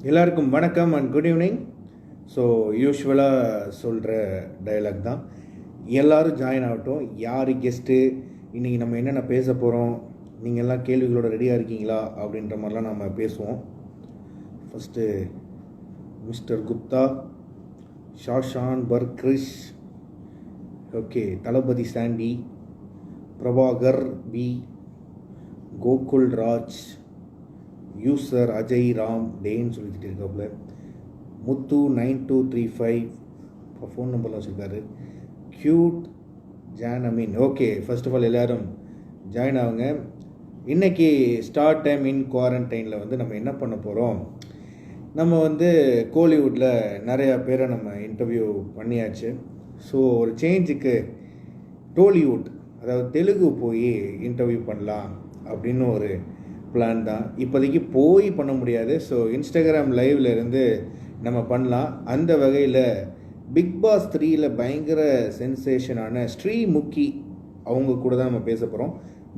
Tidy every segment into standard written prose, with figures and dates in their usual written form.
எல்லாருக்கும் வணக்கம் and good evening. So யூஸ்வலாக சொல்கிற டயலாக் தான். எல்லோரும் ஜாயின் ஆகட்டும். யார் கெஸ்ட்டு, இன்றைக்கி நம்ம என்னென்ன பேச போகிறோம், நீங்கள் எல்லாம் கேள்விகளோட ரெடியாக இருக்கீங்களா அப்படின்ற மாதிரிலாம் நம்ம பேசுவோம். ஃபஸ்ட்டு மிஸ்டர் குப்தா, ஷாஷான் பர்க்ரிஷ், okay, Thalapathy Sandy, Prabhakar B, Gokul Raj, user Ajay Ram டேன்னு சொல்லிக்கிட்டு இருக்காப்புல, முத்து 9235 ஃபோன் நம்பர்லாம் வச்சுருக்காரு, க்யூட் ஜானமின். ஓகே, ஃபர்ஸ்ட் ஆஃப் ஆல் எல்லோரும் ஜாயின் ஆகுங்க. இன்றைக்கி ஸ்டார்ட் டைம் இன் குவாரண்டைனில் வந்து நம்ம என்ன பண்ண போகிறோம், நம்ம வந்து கோலிவுட்டில் நிறையா பேரை நம்ம இன்டர்வியூ பண்ணியாச்சு. ஸோ ஒரு சேஞ்சுக்கு டோலிவுட், அதாவது தெலுங்கு போய் இன்டர்வியூ பண்ணலாம் அப்படின்னு ஒரு பிளான் தான். இப்போதைக்கு போய் பண்ண முடியாது. ஸோ இன்ஸ்டாகிராம் லைவில் இருந்து நம்ம பண்ணலாம். அந்த வகையில் பிக் பாஸ் 3ல் பயங்கர சென்சேஷனான ஸ்ரீமுகி அவங்க கூட தான் நம்ம பேச போகிறோம்.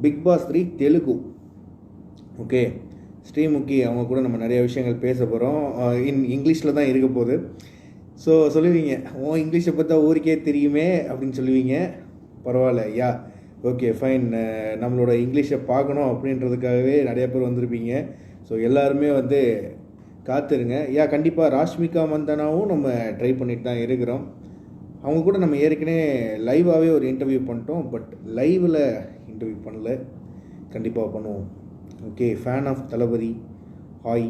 Bigg Boss 3 Telugu. Okay, Sreemukhi அவங்க கூட நம்ம நிறைய விஷயங்கள் பேச போகிறோம். இங்கிலீஷில் தான் இருக்க போகுது. ஸோ சொல்லுவீங்க, இங்கிலீஷை பார்த்தா ஊருக்கே தெரியுமே அப்படின்னு சொல்லுவீங்க. பரவாயில்ல, யா ஓகே ஃபைன், நம்மளோட இங்கிலீஷை பார்க்கணும் அப்படின்றதுக்காகவே நிறைய பேர் வந்திருப்பீங்க. ஸோ எல்லாருமே வந்து காத்துருங்க. கண்டிப்பாக ராஷ்மிகா மந்தனாவும் நம்ம ட்ரை பண்ணிட்டு தான் இருக்கிறோம். அவங்க கூட நம்ம ஏற்கனவே லைவாகவே ஒரு இன்டர்வியூ பண்ணிட்டோம். பட் லைவில் இன்டர்வியூ பண்ணல, கண்டிப்பாக பண்ணுவோம். Okay, fan of Thalapathy, hi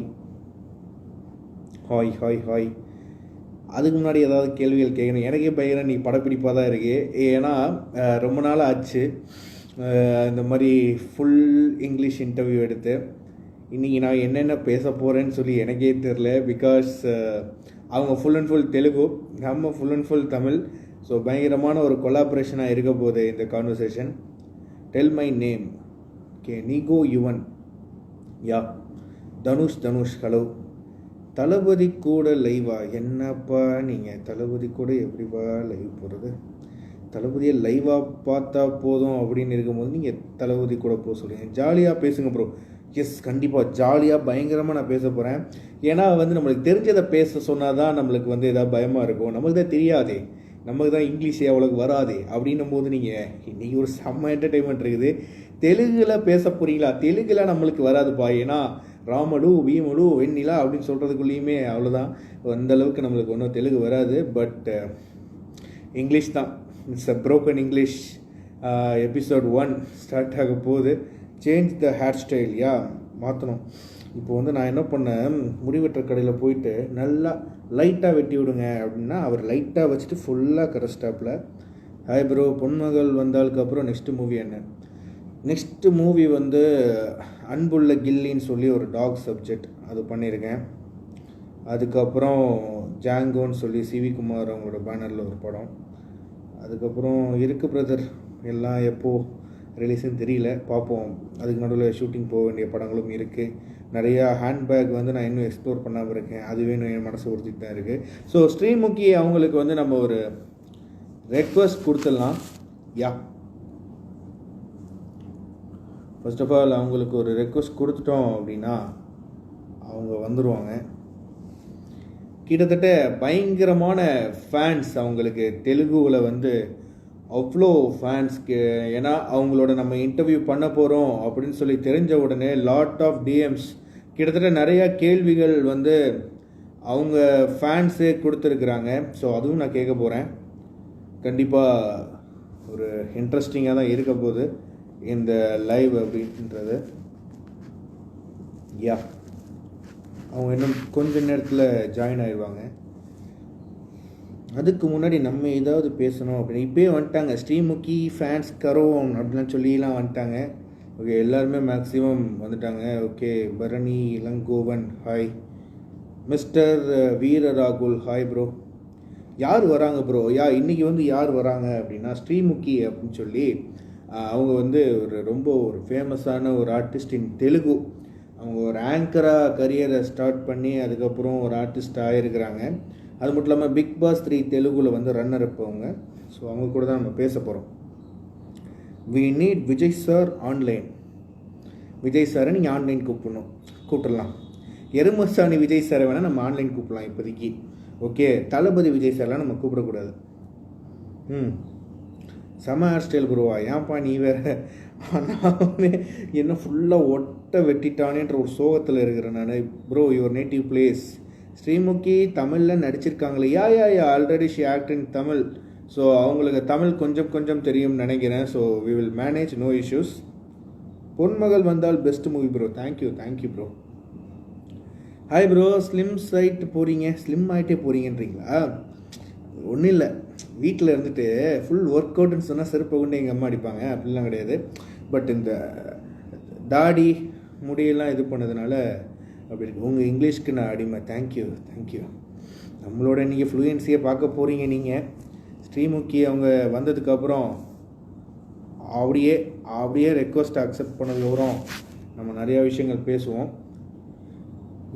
hi hi hi. அதுக்கு முன்னாடி ஏதாவது கேள்விகள் கேட்கணும். எனக்கே பயங்கர நீ படப்பிடிப்பாக தான் இருக்குது. ஏன்னா ரொம்ப நாள் ஆச்சு இந்த மாதிரி ஃபுல் இங்கிலீஷ் இன்டர்வியூ எடுத்து. இன்றைக்கி நான் என்னென்ன பேச போகிறேன்னு சொல்லி எனக்கே தெரில. பிகாஸ் அவங்க ஃபுல் அண்ட் ஃபுல் தெலுங்கு, நம்ம full and full Tamil. So பயங்கரமான ஒரு கொலாபரேஷனாக இருக்க போகுது இந்த conversation. Tell my name. Okay, நீகோ யுவன். Yeah Dhanush hello. தளபதி கூட லைவா? என்னப்பா நீங்கள் தளபதி கூட எப்படிப்பா லைவ் போகிறது? தளபதியை லைவாக பார்த்தா போதும் அப்படின்னு இருக்கும்போது நீங்கள் தளபதி கூட போக சொல்லுங்கள். ஜாலியாக பேசுங்க ப்ரோ. எஸ், கண்டிப்பாக ஜாலியாக பயங்கரமாக நான் பேச போகிறேன். ஏன்னா வந்து நம்மளுக்கு தெரிஞ்சதை பேச சொன்னால் தான் நம்மளுக்கு வந்து எதாவது பயமாக இருக்கும். நம்மளுக்கு தான் தெரியாதே, நமக்கு தான் இங்கிலீஷே அவ்வளோக்கு வராதே அப்படின்னும் போது நீங்கள் இன்றைக்கி ஒரு செம்ம என்டர்டெயின்மெண்ட் இருக்குது. தெலுங்கில் பேச போகிறீங்களா? தெலுங்கில் நம்மளுக்கு வராதுப்பா. ஏன்னா ராமடு வீமடு வெண்ணிலா அப்படின்னு சொல்கிறதுக்குள்ளேயுமே அவ்வளோதான். அந்தளவுக்கு நம்மளுக்கு ஒன்றும் தெலுங்கு வராது. பட் இங்கிலீஷ் தான். It's a broken English. Episode 1 start ஆக போகுது. Change the hair style. மாற்றணும். இப்போ வந்து நான் என்ன பண்ணேன், முடிவெட்டுற கடையில் போயிட்டு நல்லா லைட்டாக வெட்டி விடுங்க அப்படின்னா அவர் லைட்டாக வச்சுட்டு ஃபுல்லாக கரெஸ்டாப்பில். ஹாய் ப்ரோ, பொன்மகள் வந்தாலுக்கு அப்புறம் நெக்ஸ்ட்டு மூவி என்ன? நெக்ஸ்ட்டு மூவி வந்து அன்புள்ள கில்லின்னு சொல்லி ஒரு டாக் சப்ஜெக்ட் அது பண்ணியிருக்கேன். அதுக்கப்புறம் ஜாங்கோன்னு சொல்லி சிவி குமார் அவங்களோட பேனரில் ஒரு படம். அதுக்கப்புறம் இருக்குது பிரதர், எல்லாம் எப்போது ரிலீஸுன்னு தெரியல, பார்ப்போம். அதுக்கு நடுவில் ஷூட்டிங் போக வேண்டிய படங்களும் இருக்குது. நிறையா ஹேண்ட்பேக் வந்து நான் இன்னும் எக்ஸ்ப்ளோர் பண்ணாமல் இருக்கேன். அதுவே என் மனசு உறுத்திட்டு தான் இருக்குது. ஸோ ஸ்ரீமுகி அவங்களுக்கு வந்து நம்ம ஒரு ரெக்வஸ்ட் கொடுத்துடலாம். ஃபர்ஸ்ட் ஆஃப் ஆல் அவங்களுக்கு ஒரு ரெக்வஸ்ட் கொடுத்துட்டோம் அப்படின்னா அவங்க வந்துடுவாங்க. கிட்டத்தட்ட பயங்கரமான ஃபேன்ஸ் அவங்களுக்கு தெலுங்குவில் வந்து அவ்வளோ ஃபேன்ஸ்க்கு. ஏன்னா அவங்களோட நம்ம இன்டர்வியூ பண்ண போகிறோம் அப்படின்னு சொல்லி தெரிஞ்ச உடனே லாட் ஆஃப் டிஎம்ஸ், கிட்டத்தட்ட நிறையா கேள்விகள் வந்து அவங்க ஃபேன்ஸே கொடுத்துருக்குறாங்க. ஸோ அதுவும் நான் கேட்க போகிறேன். கண்டிப்பாக ஒரு இன்ட்ரெஸ்டிங்காக தான் இருக்க போகுது இந்த லைவ் அப்படின்றது. அவங்க இன்னும் கொஞ்ச நேரத்தில் ஜாயின் ஆயிடுவாங்க. அதுக்கு முன்னாடி நம்ம ஏதாவது பேசணும் அப்படின்னு இப்போயே வந்துட்டாங்க. ஸ்ரீமுகி ஃபேன்ஸ் கரோன் அப்படின்லாம் சொல்லிலாம் வந்துட்டாங்க. ஓகே, எல்லாருமே மேக்ஸிமம் வந்துட்டாங்க. Okay, Bharani Ilangovan hi. Mister Veera ராகுல் ஹாய் ப்ரோ. யார் வராங்க ப்ரோ? இன்றைக்கி வந்து யார் வராங்க அப்படின்னா ஸ்ரீமுகி அப்படின்னு சொல்லி அவங்க வந்து ரொம்ப ஒரு ஃபேமஸான ஒரு ஆர்டிஸ்ட் இன் தெலுங்கு. அவங்க ஒரு ஆங்கராக கரியரை ஸ்டார்ட் பண்ணி அதுக்கப்புறம் ஒரு ஆர்டிஸ்ட் ஆகிருக்கிறாங்க. அது மட்டும் இல்லாமல் பிக் பாஸ் 3 தெலுங்கில் வந்து ரன்னர் இருப்பவங்க. ஸோ அவங்க கூட தான் நம்ம பேச போகிறோம். We need Vijay sir online. Vijay சாரை நீங்கள் ஆன்லைன் கூப்பிடலாம். எருமசாணி விஜய் சாரை வேணால் நம்ம ஆன்லைன் கூப்பிடலாம் இப்போதைக்கு. ஓகே, தளபதி விஜய் சார்லாம் நம்ம கூப்பிடக்கூடாது. செம ஹேர் ஸ்டைல் ப்ரோவா? ஏன்ப்பா நீ வேற? நான் என்ன ஃபுல்லாக ஒட்ட வெட்டிட்டானேன்ற ஒரு சோகத்தில் இருக்கிறேன் நான். Bro, your native place? Sreemukhi தமிழில் நடிச்சிருக்காங்களே. Yeah already she act in Tamil. So அவங்களுக்கு தமிழ் கொஞ்சம் கொஞ்சம் தெரியும்னு நினைக்கிறேன். So we will manage, no issues. Ponmagal Vandhal best movie bro. Thank you bro. Hi bro, slim side போகிறீங்க, ஸ்லிம் ஆகிட்டே போகிறீங்கன்றீங்களா? ஒன்றும் இல்லை, வீட்டில் இருந்துட்டு ஃபுல் ஒர்க் அவுட்னு சொன்னால் செருப்பை கொண்டு எங்கள் அம்மா அடிப்பாங்க, அப்படிலாம் கிடையாது. பட் இந்த தாடி முடியெல்லாம் இது பண்ணதுனால அப்படி இருக்கு. உங்கள் இங்கிலீஷ்க்கு நான் அடிமை. தேங்க்யூ. நம்மளோட நீங்கள் ஃப்ளூயன்சியை பார்க்க போகிறீங்க நீங்கள். ஸ்ரீமுகி அவங்க வந்ததுக்கப்புறம் அப்படியே ரெக்வஸ்ட் அக்செப்ட் பண்ணதுக்கப்புறம் நம்ம நிறையா விஷயங்கள் பேசுவோம்.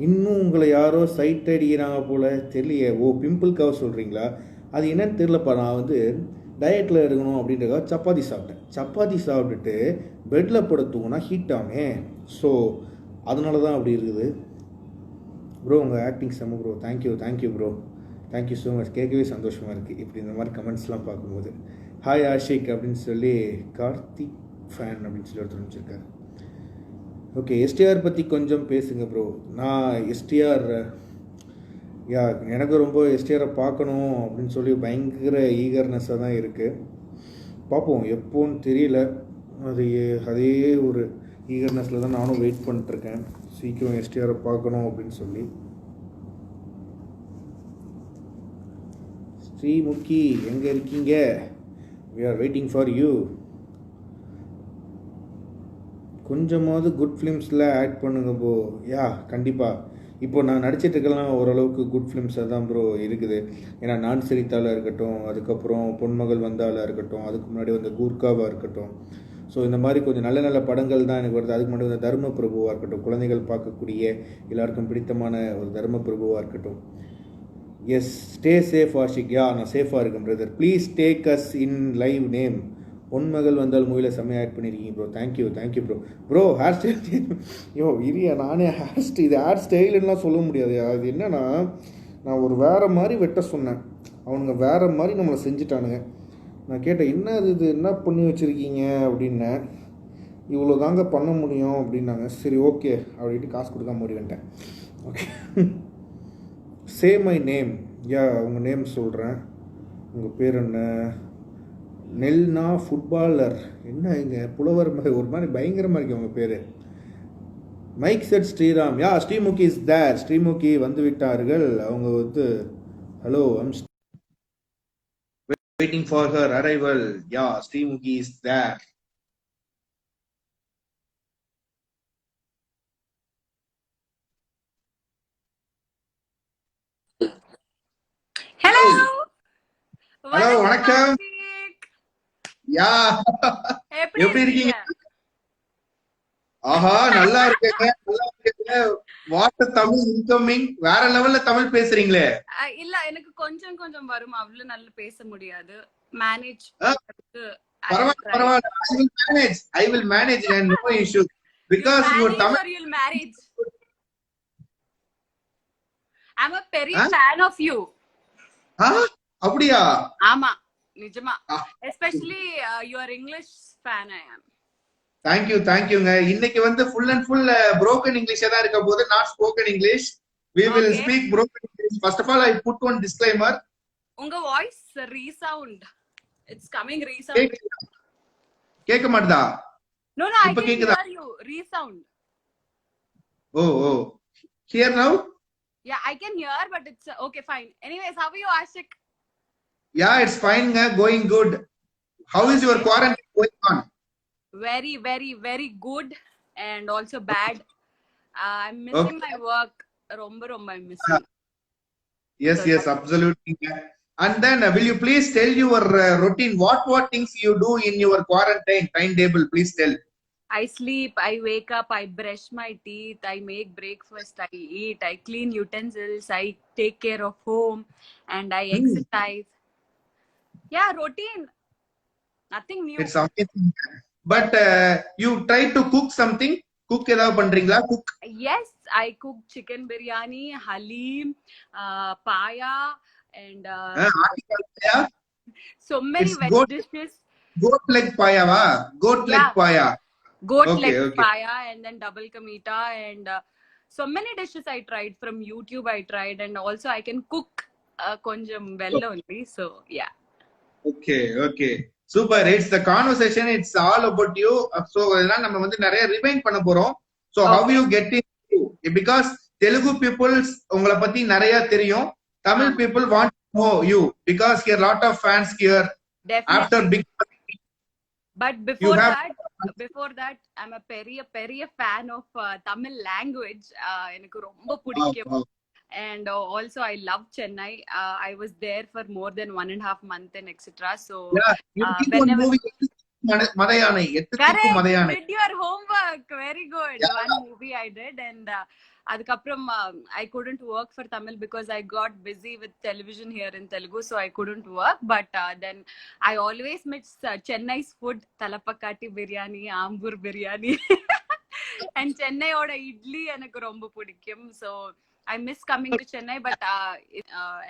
இன்னும் உங்களை யாரோ சைட் அடிக்கிறாங்க போல் தெரியலையே. ஓ, பிம்பிள்காக சொல்கிறீங்களா? அது என்னன்னு தெரிலப்பா. நான் வந்து டயட்டில் இருக்கணும் அப்படின்றக்காக சப்பாத்தி சாப்பிட்டுட்டு பெட்டில் படுத்துவோன்னா ஹீட் ஆமே. ஸோ அதனால தான் அப்படி இருக்குது ப்ரோ. உங்கள் ஆக்டிங் செம்ம bro. Thank you bro. Thank you so much. கேட்கவே சந்தோஷமாக இருக்குது இப்படி இந்த மாதிரி கமெண்ட்ஸ்லாம் பார்க்கும்போது. ஹாய் ஆஷிக் அப்படின்னு சொல்லி கார்த்திக் ஃபேன் அப்படின்னு சொல்லி ஒருத்தர் வச்சுருக்காரு. ஓகே, எஸ்டிஆர் பற்றி கொஞ்சம் பேசுங்க ப்ரோ. நான் எஸ்டிஆர் எனக்கு ரொம்ப எஸ்டிஆரை பார்க்கணும் அப்படின்னு சொல்லி பயங்கர ஈகர்னஸாக தான் இருக்குது. பார்ப்போம், எப்போன்னு தெரியல. அதே ஒரு ஈகர்னஸில் தான் நானும் வெயிட் பண்ணிட்டுருக்கேன். சீக்கிரம் எஸ்டிஆரை பார்க்கணும் அப்படின்னு சொல்லி. ஸ்ரீமுகி எங்கே இருக்கீங்க? We are waiting for you. கொஞ்சமாவது குட் ஃபிலிம்ஸில் ஆக்ட் பண்ணுங்க ப்ரோ. கண்டிப்பாக. இப்போ நான் நடிச்சிட்ருக்கலாம் ஓரளவுக்கு குட் ஃபிலிம்ஸாக தான் ப்ரோ இருக்குது. ஏன்னா நான் சிரித்தாலாக இருக்கட்டும், அதுக்கப்புறம் பொன்மகள் வந்தாலாக இருக்கட்டும், அதுக்கு முன்னாடி வந்த கூர்காவாக இருக்கட்டும். ஸோ இந்த மாதிரி கொஞ்சம் நல்ல படங்கள் தான் எனக்கு வருது. அதுக்கு முன்னாடி வந்த தர்ம பிரபுவாக இருக்கட்டும், குழந்தைகள் பார்க்கக்கூடிய எல்லாருக்கும் பிடித்தமான ஒரு தர்ம பிரபுவாக இருக்கட்டும். Yes, stay safe Ashiq. நான் சேஃபாக இருக்கேன் brother. Please take us in live name. Ponmagal Vandhal மூவியில் செம்மையாக ஆட் பண்ணியிருக்கீங்க bro. Thank you bro. Hair style இரியா, நானே ஹேர் ஸ்டைலுன்னெலாம் சொல்ல முடியாது. அது என்னன்னா, நான் ஒரு வேறு மாதிரி வெட்ட சொன்னேன், அவனுங்க வேறு மாதிரி நம்மளை செஞ்சுட்டானுங்க. நான் கேட்டேன், இது என்ன பண்ணி வச்சுருக்கீங்க அப்படின்னேன். இவ்வளோ தாங்க பண்ண முடியும் அப்படின்னாங்க. சரி ஓகே அப்படின்ட்டு காசு கொடுக்காம முடிவேன்ட்டேன். Okay, say my name. உங்கள் நேம் சொல்கிறேன். உங்கள் பேர் என்ன? நெல்னா ஃபுட்பாலர். என்ன இங்கே புலவர் ஒரு மாதிரி பயங்கரமாக இருக்கு உங்கள் பேர். Mic set Sriram. Sreemukhi is there. Sreemukhi வந்து விட்டார்கள். அவங்க வந்து hello, I'm waiting for her arrival. Sreemukhi is there. Hello, வணக்கம். எப்படி இருக்கீங்க? ஆஹா, நல்லா இருக்கேங்க. What Tamil incoming. வேற லெவல்ல தமிழ் பேசுறீங்களே. இல்ல, எனக்கு கொஞ்சம் கொஞ்சம் வரும், அவ்வளவு நல்லா பேச முடியாது. மேனேஜ் பரவாயில்ல. I will manage and no issue because you Tamil. You'll manage. I'm a very fan of you. அப்படியா? ஆமா, நிஜமா. Especially your English fan I am. தேங்க்யூங்க. இன்னைக்கு வந்து full and full broken English தான் இருக்க போது, not spoken English. We will speak broken English. First of all, I put one disclaimer. உங்க voice resound. It's coming resound. கேட்க மாட்டதா? No, I can hear you. Resound. Oh. Here now? Yeah, I can hear, but it's okay, fine. Anyways, how are you, Ashik? It's fine, going good. How is your quarantine going on? Very, very, very good and also bad. I'm missing my work. Romba I'm missing. Yes, absolutely. And then will you please tell your routine? What things you do in your quarantine timetable? Please tell. I sleep, I wake up, I brush my teeth, I make breakfast, I eat, I clean utensils, I take care of home, and I exercise. Routine. Nothing new. It's amazing. But you try to cook something? Cook ஏதாவது பண்றீங்களா? Cook Yes, I cook chicken biryani, halim, paya, and so many it's veg goat dishes. Goat leg பாயாவா? Goat leg Yeah, paya. goat okay leg okay. paya and then double ka meeta and so many dishes I tried from YouTube. I tried and also I can cook konjam well only. So yeah. Okay okay super. It's the conversation, it's all about you. So இதெல்லாம் நம்ம வந்து நிறைய rewind பண்ண போறோம். So how you get in, because Telugu peoples உங்களை பத்தி நிறைய தெரியும். Tamil people want to know you because here lot of fans here after Definitely. Big. But You have before that, I'm a பெரிய fan of Tamil language. எனக்கு ரொம்ப பிடிக்கும். And also I love Chennai. I was there for more than 1.5 months and etc. So whenever மதையானை எத்துக்கு மதையானை. did your homework. Very good. One movie I did and அதுக்கப்புறம் I couldn't work for Tamil because I got busy with television here in Telugu, so I couldn't work. But then I always miss Chennai's food, Talapakati biryani, Ambur biryani, and Chennai oda idli எனக்கு ரொம்ப பிடிக்கும். So I miss coming to Chennai, but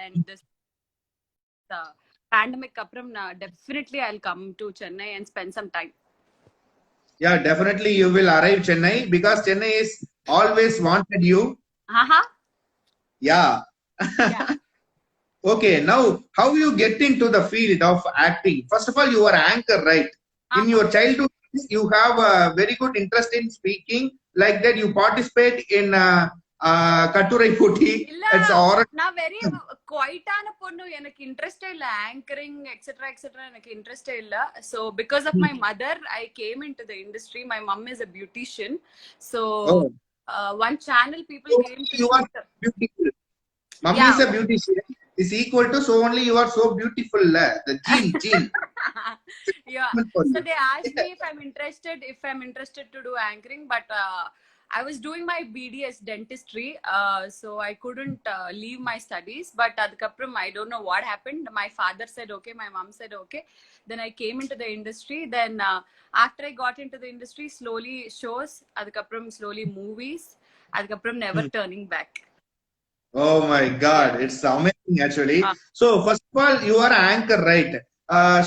and this pandemic apram definitely I'll come to Chennai and spend some time. Yeah, definitely you will arrive Chennai because Chennai is always wanted you. Yeah. Okay, now how you get into the field of acting? First of all, you are anchor, right? In your childhood, you have a very good interest in speaking. Like that, you participate in Katurai Poti. It's நான் very quiet ஆன பொண்ணு. எனக்கு இன்ட்ரெஸ்டே இல்ல anchoring etcetera etcetera. எனக்கு இன்ட்ரெஸ்டே இல்ல. So because of my mother, I came into the industry. My mom is a beautician. So one channel people came to you are beautiful. Mom is a beautician. Is equal to so only you are so beautiful. The gene. Yeah. So they asked me if I'm interested to do anchoring, but I was doing my BDS dentistry, so I couldn't leave my studies. But adukapram I don't know what happened. My father said okay, my mom said okay. Then I came into the industry. Then after I got into the industry, slowly shows, adukapram slowly movies, adukapram never turning back. Oh my God, it's amazing actually. So first of all, you are an anchor, right?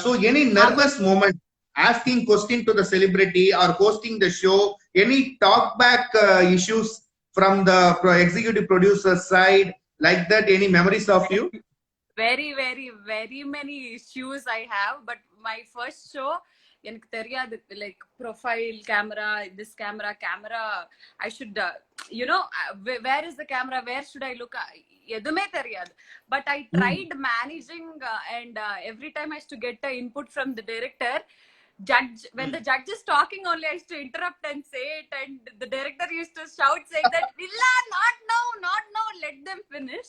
So any nervous moment asking question to the celebrity or hosting the show, any talk back issues from the executive producer side, like that, any memories of you? Very many issues I have, but my first show எனக்கு தெரியாது, like profile camera, this camera I should where is the camera, where should I look, எதுமே தெரியாது. But I tried managing and every time I used to get the input from the director. When the judge is talking only, I used to interrupt and say it, and the director used to shout saying that Villa, not now, let them finish.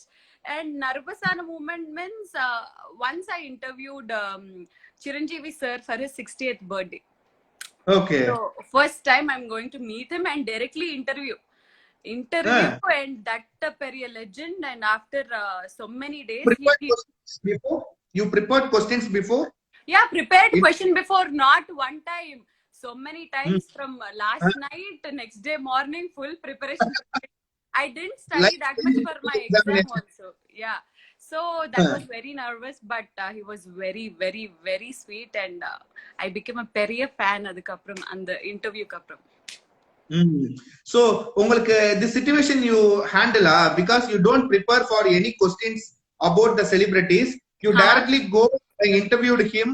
And nervousana moment means once I interviewed Chiranjeevi sir for his 60th birthday. Okay. So first time I'm going to meet him and directly interview and that periya legend. And after so many days you prepared questions before? Yeah, prepared question before, not one time. So many times from last night to next day morning, full preparation. I didn't study that much for my exam also. Yeah. So that was very nervous, but he was very sweet, and I became a periya fan adukapram and the interview kapram. So உங்களுக்கு this situation you handle because you don't prepare for any questions about the celebrities, you directly go and interviewed him.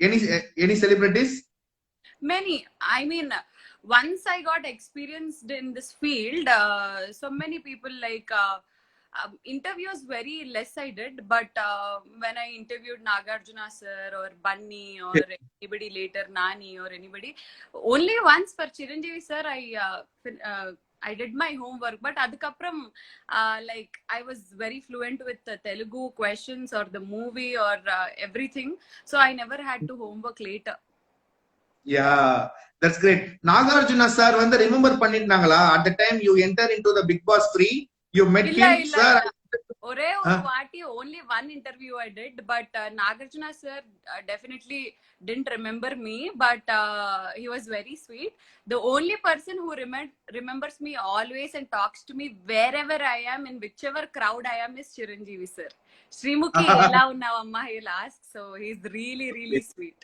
Any celebrities? Many. I mean, once I got experienced in this field, so many people like interviews very less I did, but when I interviewed Nagarjuna sir or Bunny or anybody later, Nani or anybody, only once for Chiranjeevi sir I did my homework. But adukapram like I was very fluent with the Telugu questions or the movie or everything, so I never had to homework later. Yeah, that's great. Nagarjuna sir வந்து remember பண்ணிட்டாங்களா? At the time you enter into the Bigg Boss 3, you met him, sir. ஒரே ஒரு வாட்டி only one interview I did, but Nagarjuna sir definitely didn't remember me, but he was very sweet. The only person who remembers me always and talks to me wherever I am, in whichever crowd I am, is Chiranjeevi sir. Srimukhi ela unnavamma, he'll ask. So he's really, really sweet.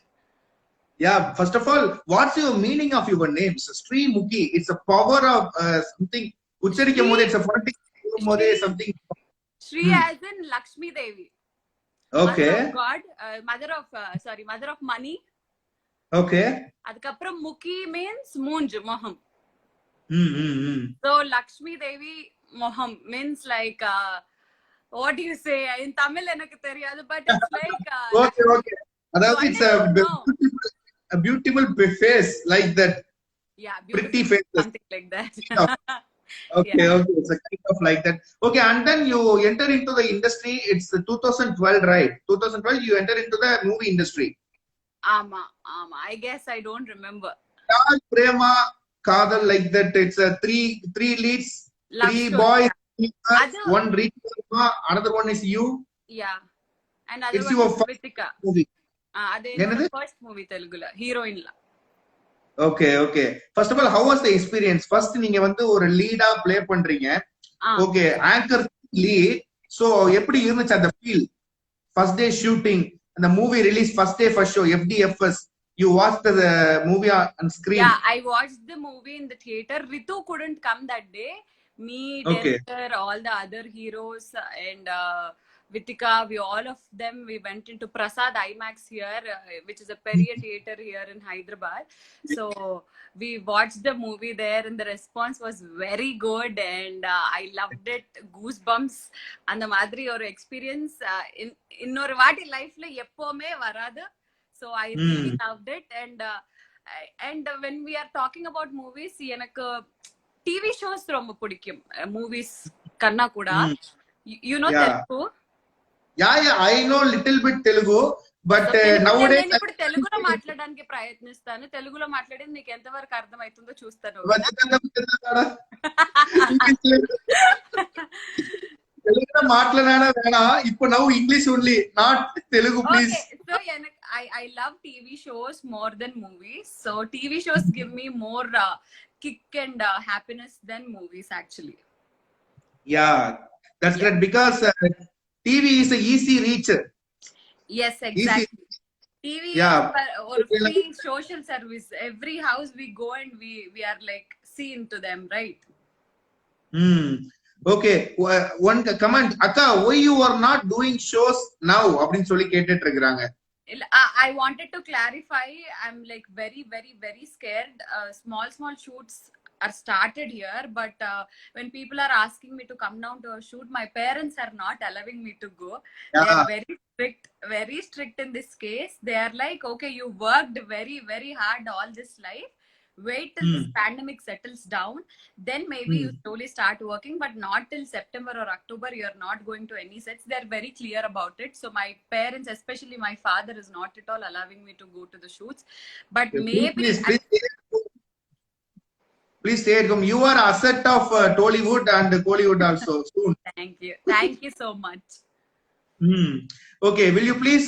Yeah, first of all, what's your meaning of your names? Sri Mukhi, it's a power of something. Ucharikkum mode, it's a phonetic mode, something. Shri as in Lakshmi Devi. Okay. Mother of God, mother of money. Okay. அதுக்கப்புறம் Mukhi means மூஞ்சு, முகம். So Lakshmi Devi Moham means like what do you say in Tamil எனக்கு தெரியாது, but it's like okay. Adavadhu it's a beautiful face like that. Yeah, pretty face, something like that. Okay, yeah. Okay, it's a kind of like that. Okay, and then you enter into the industry. It's 2012, right? 2012, you enter into the movie industry. Ama. I guess I don't remember. Prema, Kadal, like that. It's a three leads, love 3 story, boys, yeah. One rich, another one is you. Yeah, and other it's one your is Ritika movie. That's first movie Telugu la, heroine la. Okay. First of all, how was the experience? First, நீங்க வந்து ஒரு லீடா play பண்றீங்க. Okay, anchor lead. So, எப்படி இருந்துச்சு அந்த feel? First day shooting, and the movie release first day first show, FDFS. You watched the movie on screen. Yeah, I watched the movie in the theater. Ritu couldn't come that day. Me, Director, all the other heroes, and Vitika, all of them, we went into Prasad IMAX here, which is a Periya theater here in Hyderabad. So we watched the movie there, and the response was very good, and I loved it. Goosebumps and the madri or experience இன்னொரு வாட்டி லைஃப்ல எப்பவுமே வராது. So I really loved it, and when we are talking about movies, எனக்கு TV shows ரொம்ப பிடிக்கும். Movies கண்ணா கூட. You know Telugu? Yeah, I know little bit Telugu, but nowadays నేను ఇప్పుడు తెలుగులో మాట్లాడడానికి ప్రయత్నిస్తాను. తెలుగులో మాట్లాడేది మీకు ఎంతవరకు అర్థమవుతుందో చూస్తాను. తెలుగులో మాట్లాడానా వేణా, ఇప్పుడు now English only, not Telugu, please. Okay, so I love TV shows more than movies. So TV shows give me more kick and happiness than movies actually. Yeah, that's great because TV is a easy reach. Yes, exactly. TV or free social service. Every house we go and we are like seen to them, right? Okay, one comment, Akka, why you are not doing shows now? அப்படினு சொல்லி கேட்டுட்டு இருக்காங்க. I wanted to clarify, I'm like very, very, very scared. Small shoots are started here, but when people are asking me to come down to a shoot, my parents are not allowing me to go. They are very strict in this case. They are like, okay, you worked very, very hard all this life. Wait till this pandemic settles down, then maybe you slowly start working, but not till September or October. You're not going to any sets. They're very clear about it. So my parents, especially my father, is not at all allowing me to go to the shoots. But maybe please stay at home. You are asset of Tollywood and Kollywood also soon. Thank you so much. Okay, will you please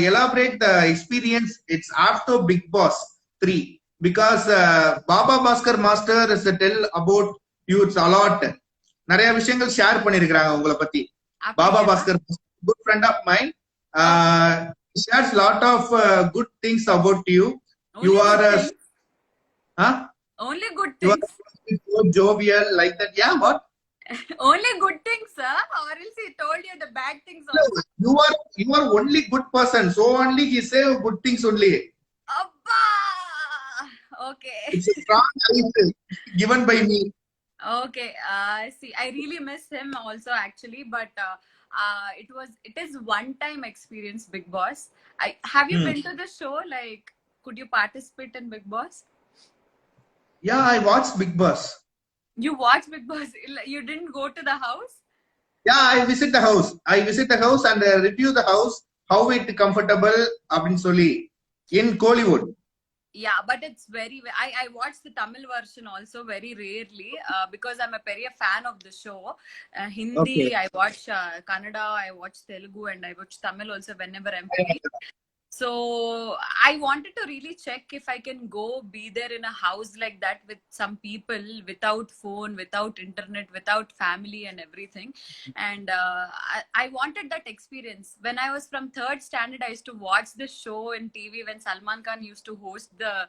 elaborate the experience? It's after Big Boss 3. Because Baba Bhaskar Master is to tell about you, it's a lot. நிறைய விஷயங்கள் share பண்ணிருக்காங்க உங்களை பத்தி. Baba Bhaskar, good friend of mine, shares lot of good things about you. You are only good things. You are jovial like that. Yeah, what? Only good things, sir, or else he told you the bad things also. No, you are only good person, so only he say good things only. Abba! Okay. It's a strong answer given by me. Okay. See, I really miss him also actually, but it is one-time experience, Big Boss. Have you been to the show? Like, could you participate in Big Boss? Yeah, I watched Big Boss. You watched Big Boss? You didn't go to the house? Yeah, I visit the house and review the house, how it comfortable, in Kollywood. Yeah, but it's I watch the Tamil version also very rarely because I'm a very fan of the show. Okay. Hindi, I watch Kannada, I watch Telugu, and I watch Tamil also whenever I'm free. So I wanted to really check if I can go be there in a house like that with some people without phone, without internet, without family and everything. And I wanted that experience. When I was from third standard, I used to watch the show in TV when Salman Khan used to host the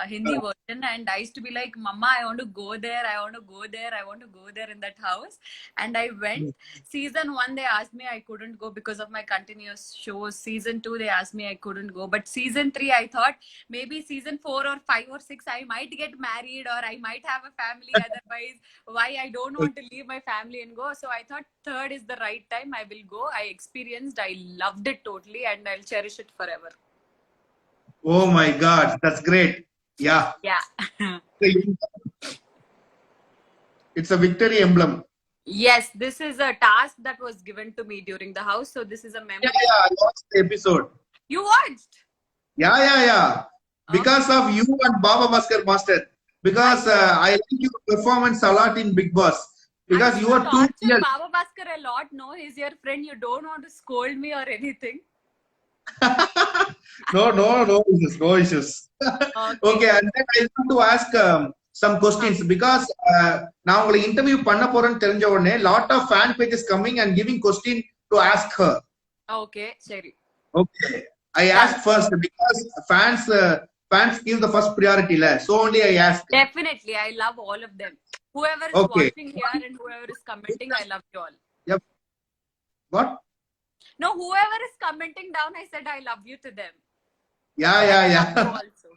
Hindi version. And I used to be like, Mama, I want to go there. I want to go there. I want to go there in that house. And I went. Season 1, they asked me, I couldn't go because of my continuous shows. Season 2, they asked me, I couldn't go. But season 3, I thought maybe season 4 or 5 or 6, I might get married or I might have a family. Otherwise, why I don't want to leave my family and go. So I thought third is the right time. I will go. I experienced, I loved it totally, and I'll cherish it forever. Oh my God, that's great. Yeah. Yeah. It's a victory emblem. Yes, this is a task that was given to me during the house. So this is a memory. Yeah, I watched the episode. You watched? Yeah. Because of you and Baba Bhaskar Master. Because I like your performance a lot in Big Boss. Because you are too real. Baba Bhaskar a lot. No, he's your friend. You don't want to scold me or anything. No issues, no issues. Okay, and then I want to ask some questions because நான் உங்களை interview பண்ண போறேன்னு தெரிஞ்ச உடனே lot of fan pages coming and giving question to ask her. Okay, சரி. Okay, I asked first because fans give the first priority la, so only I ask. Definitely, I love all of them. Whoever is watching here and whoever is commenting, I love you all. Yep. What? No, whoever is commenting down, I said I love you to them. Yeah. I love you also.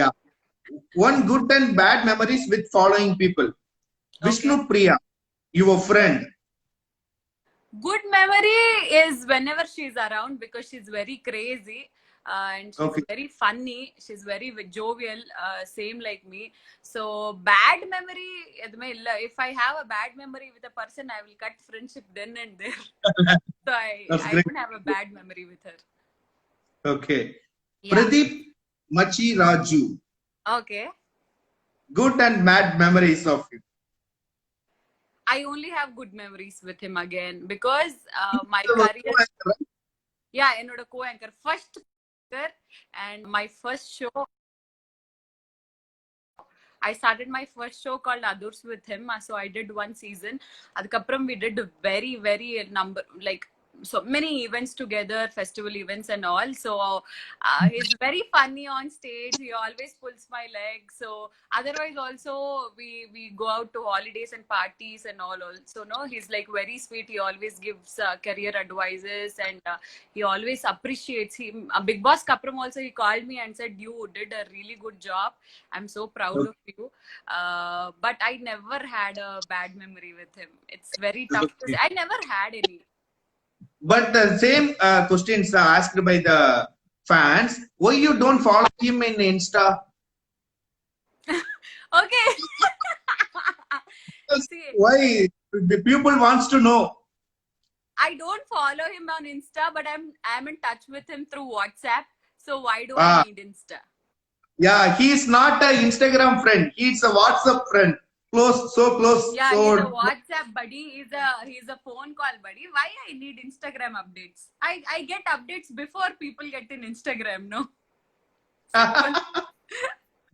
Yeah. One good and bad memories with following people. Vishnu Priya, your friend. Good memory is whenever she's around because she's very crazy and she's very funny. She's very jovial, same like me. So bad memory, if I have a bad memory with a person, I will cut friendship then and there. So I don't have a bad memory with her. Okay. Yeah. Pradeep Machi Raju. Okay. Good and bad memories of him. I only have good memories with him again because my career. Yeah, enoda co-anchor first and my first show. I started my first show called Adurs with him. So I did one season. Adukapram we did very so many events together, festival events and all. So he's very funny on stage. He always pulls my leg. So otherwise also we go out to holidays and parties and all. So no, he's like very sweet. He always gives career advices and he always appreciates him. Big Boss Kapram also, he called me and said, you did a really good job. I'm so proud of you. But I never had a bad memory with him. It's very tough. I never had any. But the same questions are asked by the fans. Why you don't follow him in Insta? Okay. See, why? The people wants to know. I don't follow him on Insta, but I'm in touch with him through WhatsApp. So why do I need Insta? Yeah, he is not an Instagram friend. He's a WhatsApp friend. So close. Yeah, so he's a WhatsApp buddy. He's a phone call buddy. Why I need Instagram updates? I get updates before people get in Instagram, no?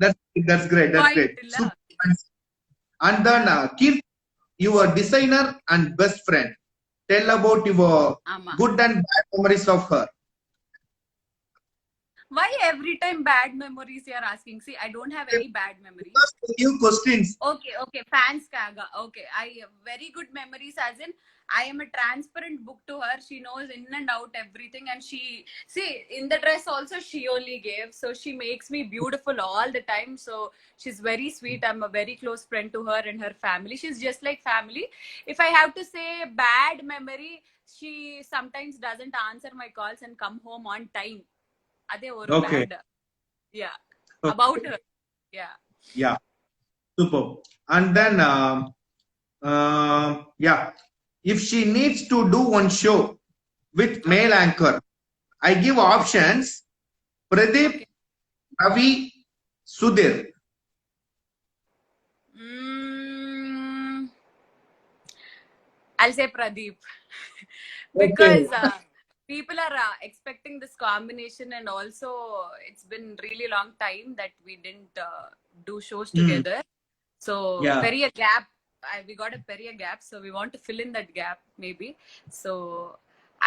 That's great. That's great. And then Keith, your designer and best friend. Tell about your good and bad memories of her. Why every time bad memories you are asking? See, I don't have any bad memories. New questions. Okay. Fans kaga. Okay, I have very good memories as in I am a transparent book to her. She knows in and out everything, and in the dress also she only gave. So she makes me beautiful all the time. So she's very sweet. I'm a very close friend to her and her family. She's just like family. If I have to say bad memory, she sometimes doesn't answer my calls and come home on time. Okay. Bad. Yeah. About her. Yeah. Super. And then if she needs to do one show with male anchor, I give options: Pradeep, Ravi, Sudhir. Mm, I'll say Pradeep Okay. because people are expecting this combination, and also it's been really long time that we didn't do shows together. So Yeah. peria gap, we got a peria gap, so we want to fill in that gap maybe. So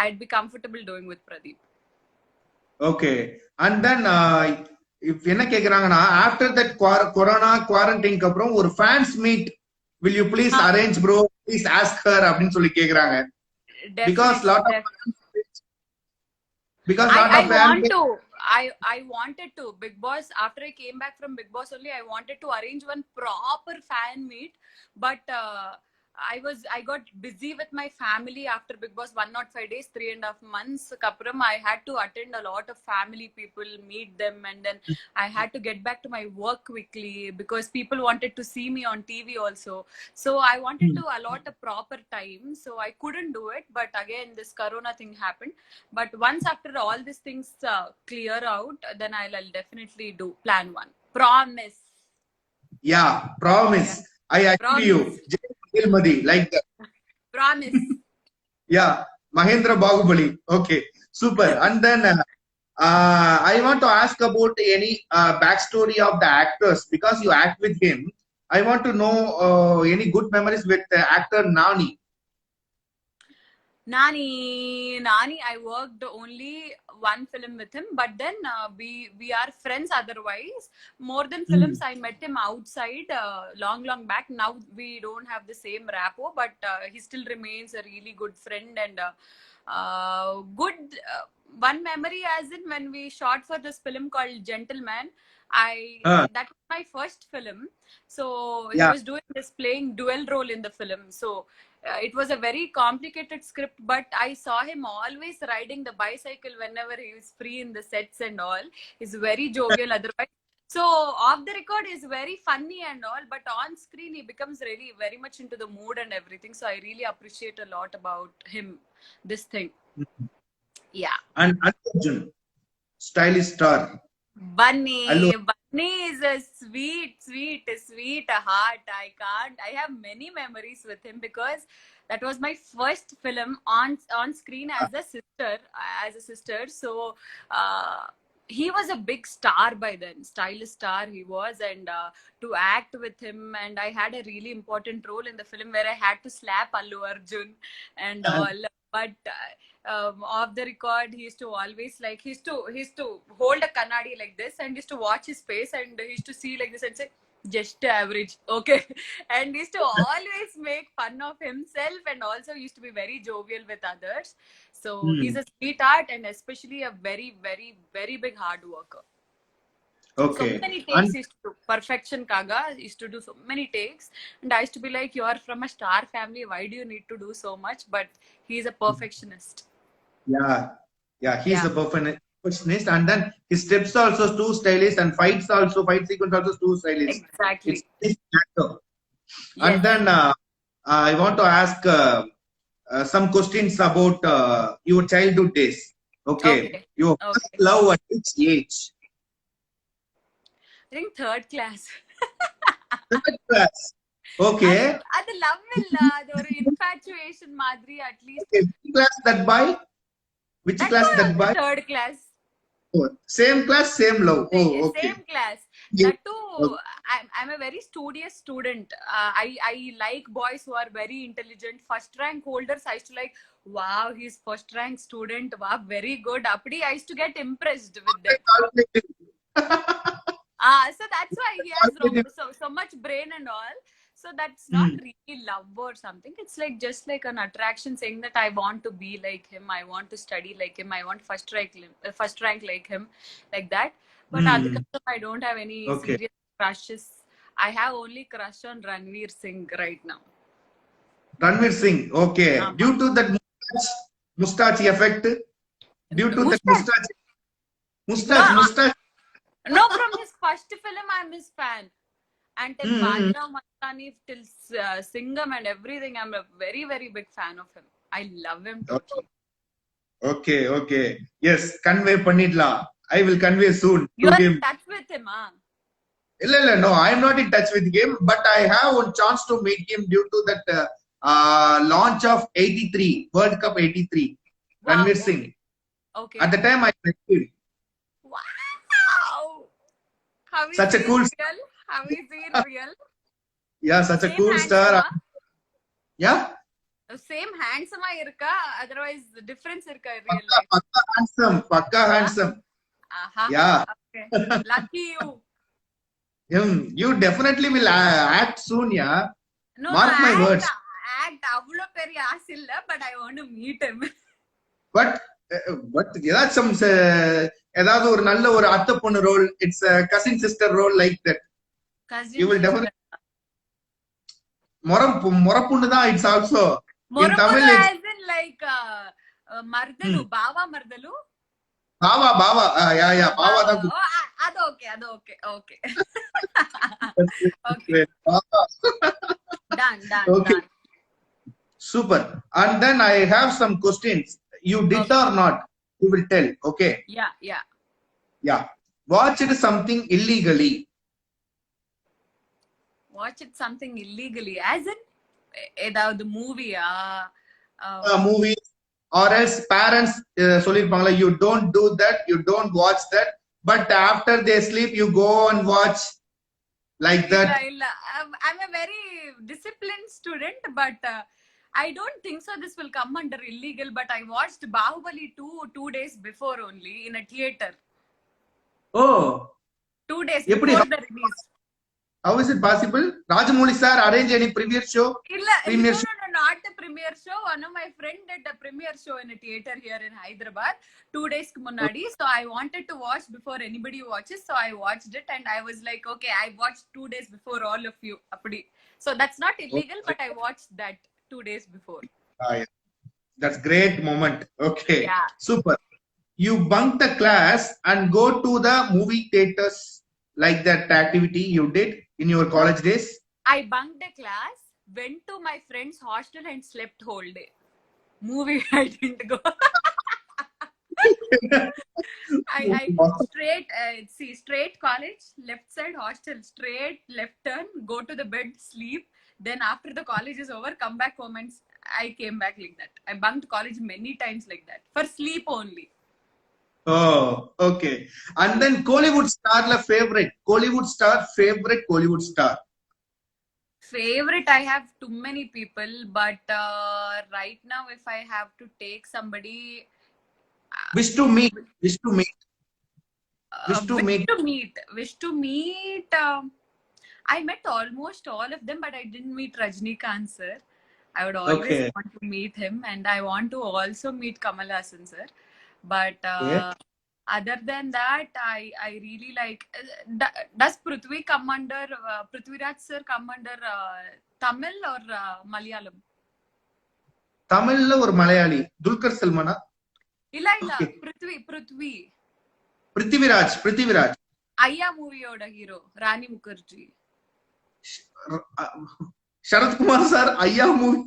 I'd be comfortable doing with Pradeep. Okay. And then if என்ன கேக்குறாங்கன்னா after that corona quarantine க்கு அப்புறம் ஒரு fans meet will you please arrange bro, please ask her அப்படின்னு சொல்லி கேக்குறாங்க. Because Definitely, lot of because lot I of want fans to. I wanted to. Big Boss, after I came back from Big Boss only, I wanted to arrange one proper fan meet, but I got busy with my family after Big Boss 105 days, 3.5 months. Kapram, I had to attend a lot of family people, meet them, and then I had to get back to my work quickly because people wanted to see me on TV also. So I wanted to allot a proper time, so I couldn't do it. But again, this Corona thing happened. But once after all these things clear out, then I'll definitely do plan one. Promise. yeah, promise. I agree you. Promise. Jai Mahilmadi, like that. Promise. Yeah, Mahendra Bahubali. Okay, super. And then I want to ask about any backstory of the actors because you act with him. I want to know any good memories with actor Nani. Nani, I worked only one film with him, but then we are friends otherwise. More than films, I met him outside long back. Now we don't have the same rapport, but he still remains a really good friend and good. One memory, as in when we shot for this film called Gentleman. That was my first film. So he was doing this playing dual role in the film. So it was a very complicated script, but I saw him always riding the bicycle whenever he was free in the sets and all. He's very jovial otherwise. So off the record is very funny and all, but on screen he becomes really very much into the mood and everything. So I really appreciate a lot about him, this thing. Yeah. And Arjun, stylish star. Bunny. Hello. Bunny is a sweet heart. I have many memories with him because that was my first film on screen as a sister. So he was a big star by then, stylish star he was, and to act with him, and I had a really important role in the film where I had to slap Allu Arjun and all. But off the record, he used to always like he used to hold a kannadi like this and used to watch his face and he used to see like this and say, just average, okay. And he used to always make fun of himself and also used to be very jovial with others. So he's a sweetheart and especially a very big hard worker. Okay. So many takes used to do. Perfection kaga used to do so many takes, and I used to be like, you are from a star family, why do you need to do so much? But he's a perfectionist. Yeah, he's a perfectionist, and then his steps also too stylish, and fight sequence also too stylish. Exactly. It's actor. Yes. And then I want to ask some questions about your childhood days. Okay. Your first love at which age? I think third class. Third class. Okay. At the love will or infatuation madri at least. Okay. Which class that by? Which class that by? Third class. Oh, same class, same love. Oh, okay. Same class. Yeah. That too, I'm a very studious student. I like boys who are very intelligent. First rank holders, I used to like, wow, he's first rank student. Wow, very good. Apdi, I used to get impressed with them. So that's why he has so much brain and all. So that's not really love or something. It's like just like an attraction, saying that I want to be like him, I want to study like him, I want first rank like him, like that. But I don't have any serious crushes. I have only crush on Ranveer Singh right now. Ranveer Singh, okay. Due to that mustache effect, due to that mustache. No, from his first film, I'm his fan. And till Bajirao Mastani, till Singham and everything, I'm a very big fan of him. I love him totally. Okay. Yes, convey pannidla. I will convey soon You to are him. in touch with him, ah? No, I am not in touch with him, but I have one chance to meet him due to that launch of 83, World Cup 83, Wow. Ranveer Singh. Okay. At the time I met him. Wow. How is Such a he cool, in real? How is he in real? yeah, such a Same cool handsome, star. ah? Yeah, Same handsome ah irka? Otherwise difference irka in real life? Pakka handsome. Aha. Yeah, Okay. Lucky you. you definitely will act soon, yeah. No, Mark my words. act avlo பெரிய ஆசை இல்ல, but I want to meet him. But ஏதாச்சும் ஏதாவது ஒரு நல்ல ஒரு அத்தை பொண்ணு role, it's cousin sister role like that, Cousin you will sister. Definitely மொரப்புண்ணு தான். It's also in Tamil Morappudu it's as in like Mardalu, Bava Mardalu. Bava bava. Yeah bava தான். Oh, அது okay, அது okay, okay. Okay. Bava. Done. Okay. Super. And then I have some questions. You did or not, you will tell. Okay. Yeah. Watched something illegally. Watch it something illegally. As in, ஏதாவது மூவியா? Movies or else parents சொல்லிருப்பாங்களா, you don't do that, you don't watch that, but after they sleep you go and watch like that. இல்ல. I'm a very disciplined student, but I don't think so this will come under illegal, but I watched Bahubali 2 days before only in a theater. Oh, 2 days எப்படி? before the release. How is it possible? Rajamouli sir arrange any premiere show? No, not a premiere show. One of my friend did a premiere show in a theater here in Hyderabad 2 days munnadi. So I wanted to watch before anybody watches. So I watched it and I was like, okay, I watched 2 days before all of you. So that's not illegal, but I watched that 2 days before. Yeah. That's great moment. Okay. Yeah. Super. You bunk the class and go to the movie theaters, like that activity you did in your college days? I bunked a class, went to my friend's hostel and slept whole day. Movie I didn't go. I straight college, left side hostel, straight left turn, go to the bed, sleep. Then after the college is over, come back home and I came back like that. I bunked college many times like that for sleep only. Oh, okay. And then Kollywood star la favorite. Kollywood star. Favorite, I have too many people, but right now if I have to take somebody, wish to meet. wish to meet. I met almost all of them, but I didn't meet Rajnikant sir. I would always want to meet him, and I want to also meet Kamal Haasan sir. But other than that, I really like. Does Prithvi come under Prithviraj sir come under Tamil or Malayalam? Tamil la or Malayali. Dulquer Salmana. Illa. Prithviraj. Ayya movie oda hero Rani Mukherjee. Sharath Kumar sir, Ayya movie.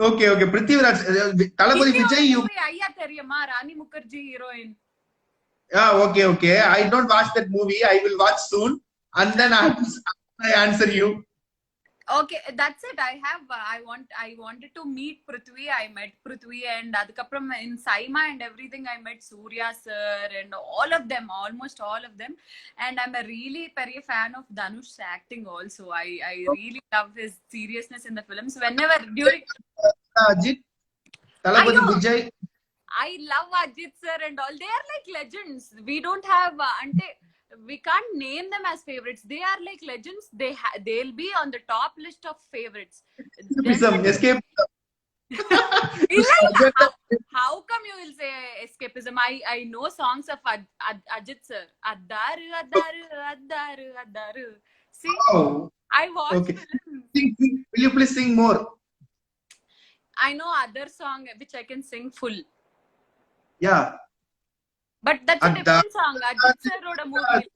Okay. Prithviraj. Thalapathy Vijay. Ayya theriyuma Rani Mukherjee heroine. Yeah, okay. I don't watch that movie. I will watch soon, and then I answer you. Okay, that's it. I wanted to meet Prithvi. I met Prithvi, and adukapram in Saima and everything I met Surya sir and all of them, almost all of them. And I'm a really very fan of Dhanush's acting also. I really love his seriousness in the films. Whenever during Ajit, Thalapathy Vijay. I love Ajit sir and all. They are like legends. We don't have we can't name them as favorites. They are like legends. They'll be on the top list of favorites. Escape. How come you will say escapism? I know songs of Ajit sir. Addaru. See, I watched films. Will you please sing more? I know other song which I can sing full. Yeah. But that's a different song. Ajit sir wrote a movie.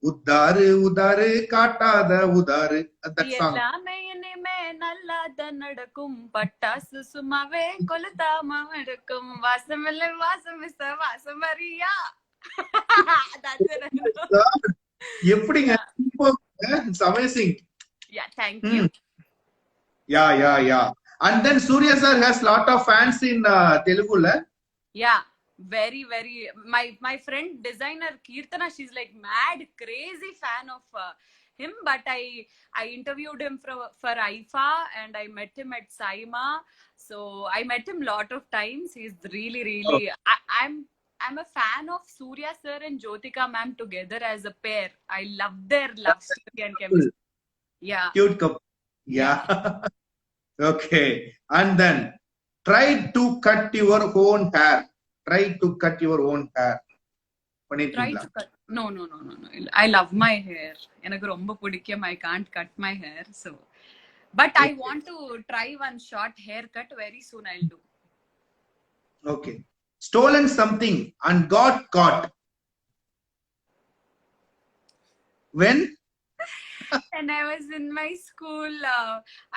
Uddaru kaattada uddaru. That song. எல்லாமே இனிமே நல்லதா நடக்கும் பட்டாசு சும்மாவே கொளுத்தாம எடுக்கும் வாசமில்லை வாசம் மிஸ்த வாசம் வரியா. That's it. I know. God. எப்படிங்க Yeah. Superb. It's amazing. Yeah. Thank Hmm. you. Yeah. And then Surya sir has lot of fans in Telugu la? Yeah, very. My friend designer Kirtana, she's like mad, crazy fan of him. But I interviewed him for IFA, and I met him at Saima. So I met him lot of times. He's really. I'm a fan of Surya sir and Jyotika ma'am together as a pair. I love their love story and chemistry. Yeah. Cute couple. Yeah. Yeah. Okay. And then try to cut your own hair. Try to cut your own hair. Try பண்ணிருக்கீங்களா? to cut. No. I love my hair. எனக்கு ரொம்ப பிடிக்கும். I can't cut my hair. So, but I want to try one short haircut very soon. I'll do. Okay. Stolen something and got caught. When? When I was in my school,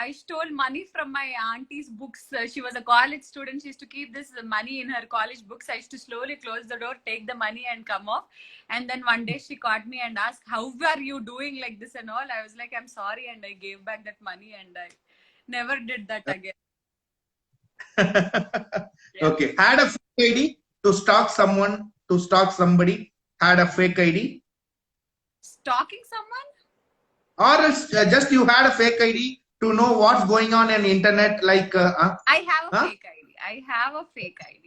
I stole money from my auntie's books. She was a college student. She used to keep this money in her college books. I used to slowly close the door, take the money, and come off. And then one day she caught me and asked, "How are you doing like this and all?" I was like, "I'm sorry," and I gave back that money, and I never did that again. Yeah. Okay. Had a fake ID to stalk someone, to stalk somebody. Had a fake ID. Stalking someone? Or else just you had a fake ID to know what's going on in internet, like I have a Huh? fake ID. I have a fake ID.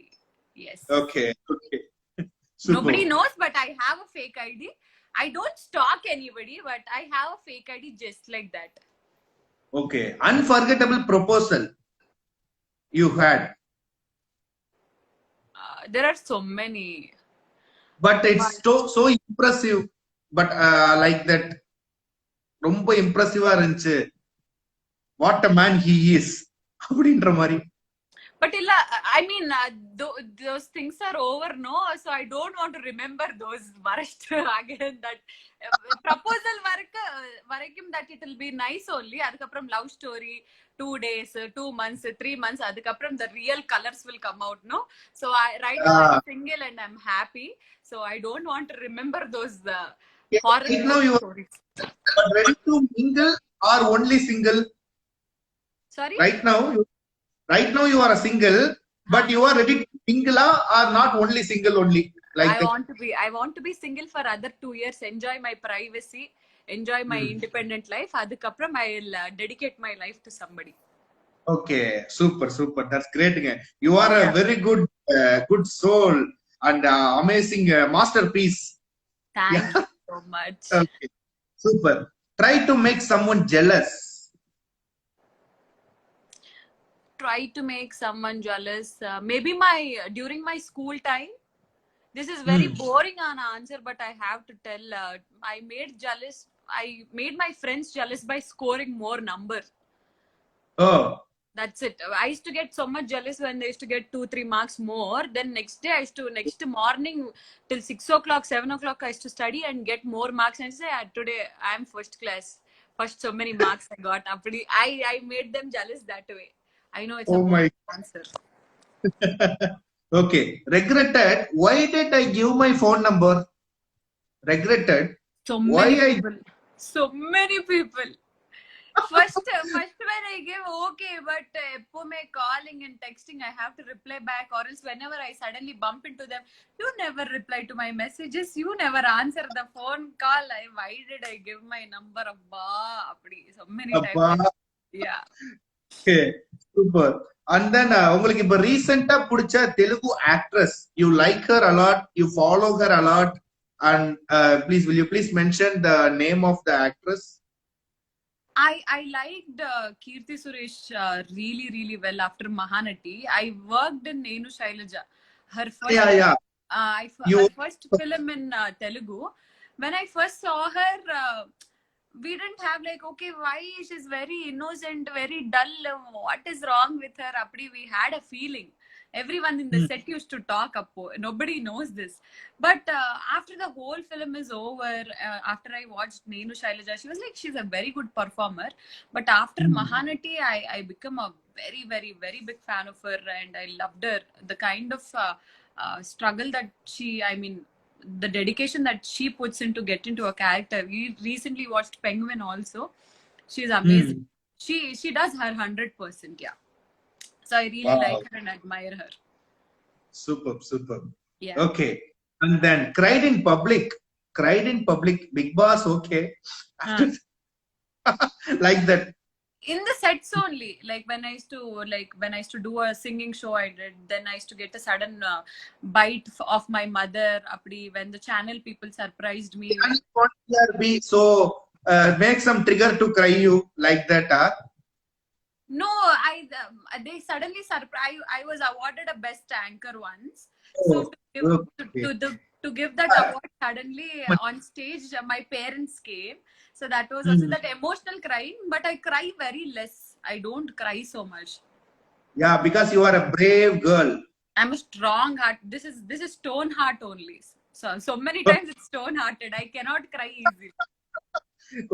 Yes. okay. Super. Nobody knows, but I have a fake ID. I don't stalk anybody, but I have a fake ID just like that. Okay. Unforgettable proposal you had, There are so many. but it's so impressive, but like that ரொம்ப இம்ப்ரெசிவா இருந்துச்சு. What a man he is அப்படின்ற மாதிரி. But illa, I mean, those things are over, no? So I don't want to remember those worst again. That proposal varakum that it will be nice only. Adukapram love story, 2 days, 2 months, 3 months. Adukapram the real colors will come out, no? So right now I'm single and I'm happy. So I don't want to remember those horror Right now you are stories. ready to mingle or only single? Sorry? Right now you are a single, but you are ready to mingle or not only single only? Like I want to be single for other 2 years, enjoy my privacy, enjoy my independent life. Adukapram I'll dedicate my life to somebody. Okay, super. That's great. You are a very good soul and amazing masterpiece. Thank Yeah. you so much. Okay, super. Try to make someone jealous. Try to make someone jealous. Maybe during my school time. This is very boring an answer, but I have to tell. I made my friends jealous by scoring more numbers. Oh, That's it. I used to get so much jealous when they used to get 2-3 marks more. Then next morning till 6 o'clock, 7 o'clock, I used to study and get more marks and say, today I am first class. First, so many marks I got. I made them jealous that way. I know it's a boring answer. Okay. Regretted. Why did I give my phone number? Regretted. So many people. First when I give okay, but calling and texting, I have to reply back, or else whenever I suddenly bump into them, you never reply to my messages, you never answer the phone call. Why did I give my number? So many times. Yeah. Okay, super. And then உங்களுக்கு இப்ப ரீசெண்டா பிடிச்ச Telugu actress, you like her a lot, you follow her a lot, and will you please mention the name of the actress? I liked Kirti Suresh really well after Mahanati. I worked in Nenu Shailaja. Her first her first film in Telugu. When I first saw her, we didn't have like, okay, why she's very innocent, very dull, what is wrong with her? We had a feeling. Everyone in the set used to talk up. Nobody knows this. But after the whole film is over, after I watched Nenu Shailaja, she was like, she's a very good performer. But after Mahanati, I become a very big fan of her, and I loved her. The kind of struggle that the dedication that she puts in to get into a character. We recently watched Penguin also. She's amazing. She does her 100%. Yeah. So I really Wow. like her and admire her. Superb. Yeah. Okay. And then cried in public, Big Boss, okay. Like that. In the sets only, like when I used to do a singing show I did, then I used to get a sudden bite of my mother apdi, when the channel people surprised me. Be so make some trigger to cry you like that, huh? No, they suddenly surprised. I was awarded a best anchor once. So to give that award suddenly on stage, my parents came. So that was also that emotional crying, but I cry very less. I don't cry so much. Yeah, because you are a brave girl. I'm a strong heart. This is stone heart only. So many times it's stone hearted. I cannot cry easily.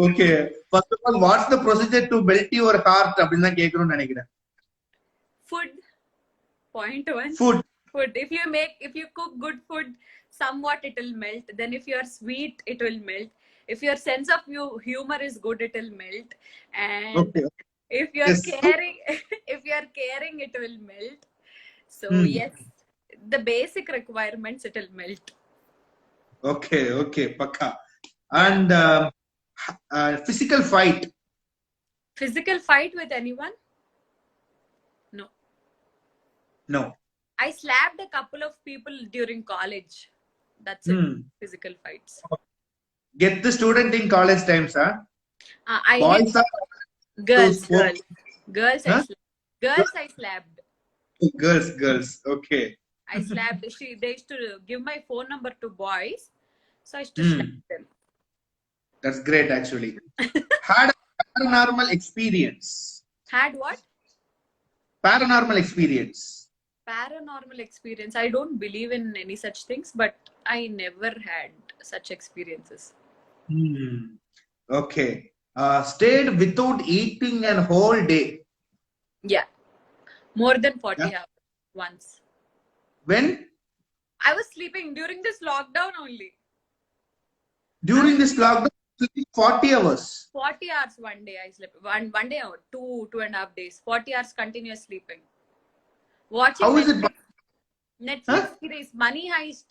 Okay. First of all, what's the procedure to melt your heart? அப்படினா கேக்குறோம் நினைக்கிறேன். Food. Point one. Food. If you cook good food, somewhat it will melt. Then if you are sweet, it will melt. If your sense of humor is good, it will melt. And Okay. if you are caring, it will melt. So yes, the basic requirements, it will melt. Okay, pakka. And physical fight. Physical fight with anyone? No. I slapped a couple of people during college. That's it. Physical fights. Get the student in college times, huh? Boys are girls. Huh? Girls I slapped. Girls. Okay. I slapped. They used to give my phone number to boys, so I used to slap them. That's great, actually. Had a paranormal experience. Had what? Paranormal experience. I don't believe in any such things, but I never had such experiences. Okay. Stayed without eating a whole day. Yeah. More than 40 hours once. When? I was sleeping during this lockdown only. During this lockdown, 40 hours. 40 hours one day I slept. One day or 2.5 days. 40 hours continuous sleeping. Watching How is it? Netflix series Money Heist.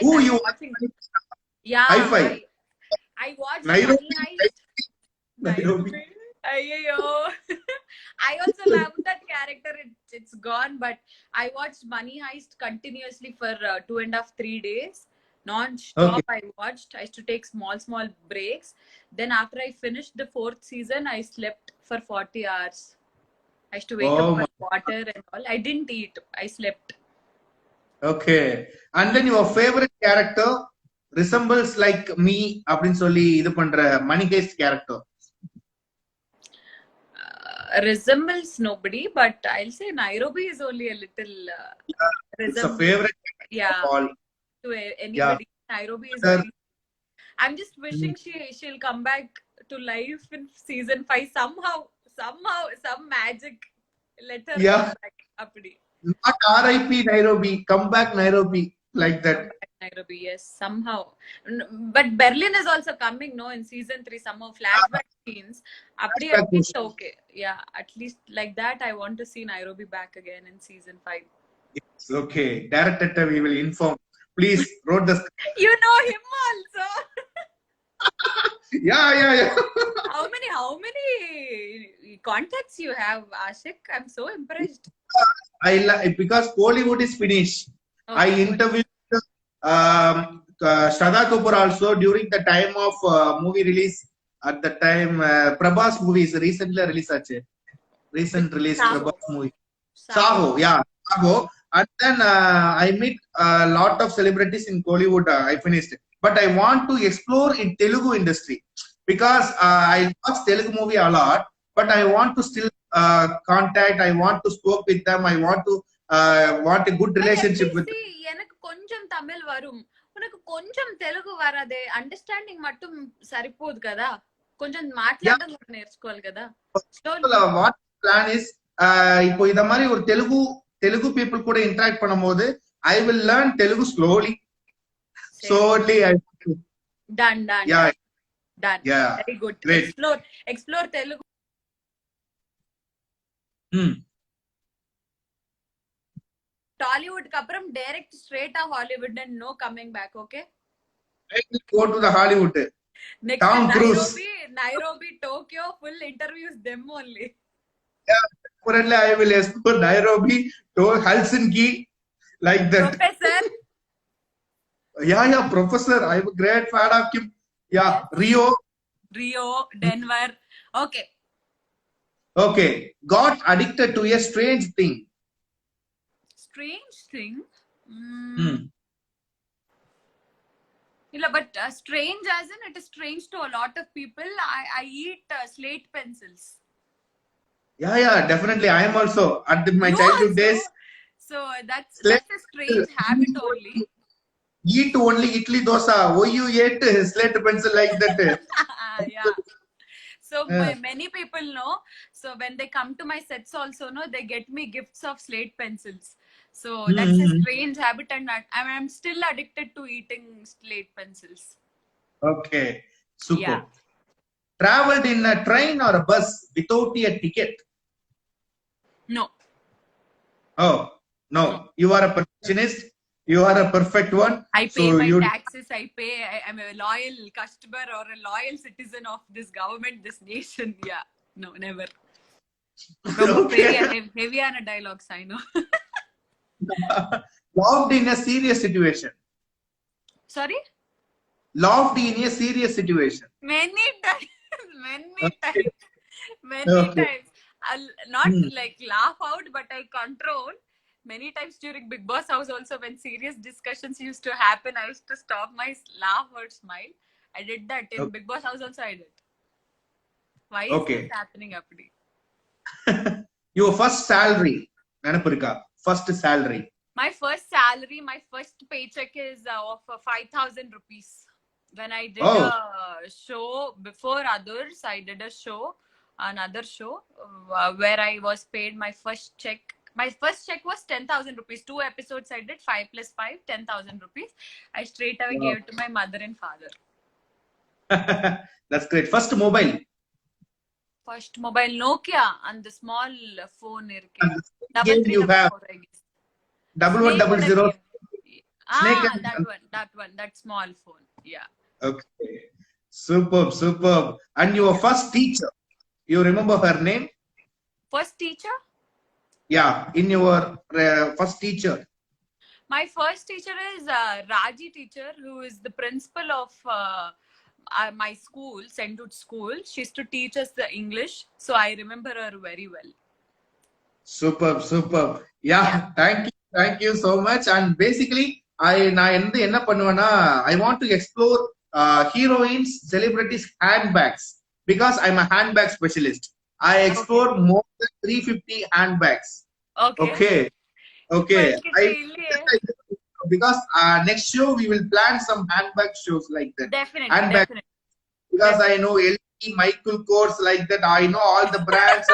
Oh, you watching? Yeah. Hi-Fi. I watched Nairobi. Money Heist. Nairobi. I also love that character. It's gone, but I watched Money Heist continuously for 2.5-3 days. Non-stop. Okay. I used to take small breaks. Then after I finished the 4th season, I slept for 40 hours. I used to wake up for water and all. I didn't eat. I slept. Okay. And then your favorite character resembles like me அப்படின்னு சொல்லி இது பண்ற Money Heist character. Resembles nobody, but I'll say Nairobi is only a little it's a favorite character to anybody. Nairobi is very... I'm just wishing she'll come back to life in season 5 somehow, some magic. Let her come back. Apdi. Not RIP Nairobi, come back Nairobi, like that. Nairobi, yes, somehow. But Berlin is also coming, no, in season 3, some more flashback scenes. Apdi, at least okay. Yeah, at least like that, I want to see Nairobi back again in season 5. Yes, okay. Director, we will inform. Please, wrote the... You know him also. Yeah. How many contacts you have, Ashik? I'm so impressed. Because Bollywood is finished. Okay. I interviewed Shraddha Kapoor also during the time of movie release. At the time, Prabhas movie is recently released. Recent release Prabhas movie. Saho, yeah, Saho. And then I meet a lot of celebrities in Bollywood. I finished, but I want to explore in Telugu industry because I watch Telugu movie a lot. But I want to still contact. I want to spoke with them. I want to want a good relationship with them. எனக்கு கொஞ்சம் தமிழ் வரும், உனக்கு கொஞ்சம் Telugu వరాదే, understanding மட்டும் సరిపోదు కదా, కొంచెం మాట్లాడడం నేర్చుకోవాలి కదా. What plan is இப்போ இத மாதிரி ஒரு தெலுங்கு people கூட interact பண்ணும்போது I will learn Telugu slowly. So only I. Done. Yeah, Done. yeah. Very good. Great. Explore Telugu. Tollywood kapram direct straight to Hollywood and no coming back, okay? I will go to the Hollywood. Next Tom Cruise. Nairobi, Tokyo, full interviews them only. Yeah, currently I will explore Nairobi to Helsinki, like that. Professor. Yeah, Professor. I'm a great fan of him. Yeah, Yes. Rio, Denver. Okay. Okay. Got addicted to a strange thing. Strange thing. But strange as in it is strange to a lot of people. I eat slate pencils. Yeah, definitely. I am also at my You childhood also? days. So that's a strange habit only. Eat only idli dosa. Why you ate slate pencil like that? Yeah. So many people know. So when they come to my sets also, no, they get me gifts of slate pencils. So that's a strange habit, and I'm still addicted to eating slate pencils. Okay, super. Yeah. Traveled in a train or a bus without a ticket? No. Oh, no. You are a perfectionist. You are a perfect one. I pay my taxes. I'm a loyal customer or a loyal citizen of this government, this nation. Yeah. No, never. Okay. Heavy on a dialogues, I know. Laughed in a serious situation. Sorry? Laughed in a serious situation. Many times. Okay. Times. I'll not like laugh out, but I control. Many times during Big Boss House also, when serious discussions used to happen, I used to stop my laugh or smile. I did that in Big Boss House also. I did. Why is this happening, Apdi? Your first salary. First salary. My first salary, my first paycheck is of 5,000 rupees. When I did a show before others, I did another show where I was paid my first check. My first check was 10,000 rupees. 2 episodes I did, 5 plus 5, 10,000 rupees. I straight away gave it to my mother and father. That's great. First mobile. First mobile, Nokia, and the small phone. Game you have. 1100. That small phone. Yeah. Okay. Superb. And your first teacher. You remember her name? First teacher? Yeah, in your first teacher. My first teacher is Raji teacher, who is the principal of my school, St. Jude School. She used to teach us the English. So I remember her very well. Superb. Yeah. Thank you so much. And basically, I want to explore heroines, celebrities' handbags because I'm a handbag specialist. I explore more than 350 handbags. Okay. Because next show we will plan some handbag shows like that. Definitely. Because I know LV, Michael Kors like that. I know all the brands.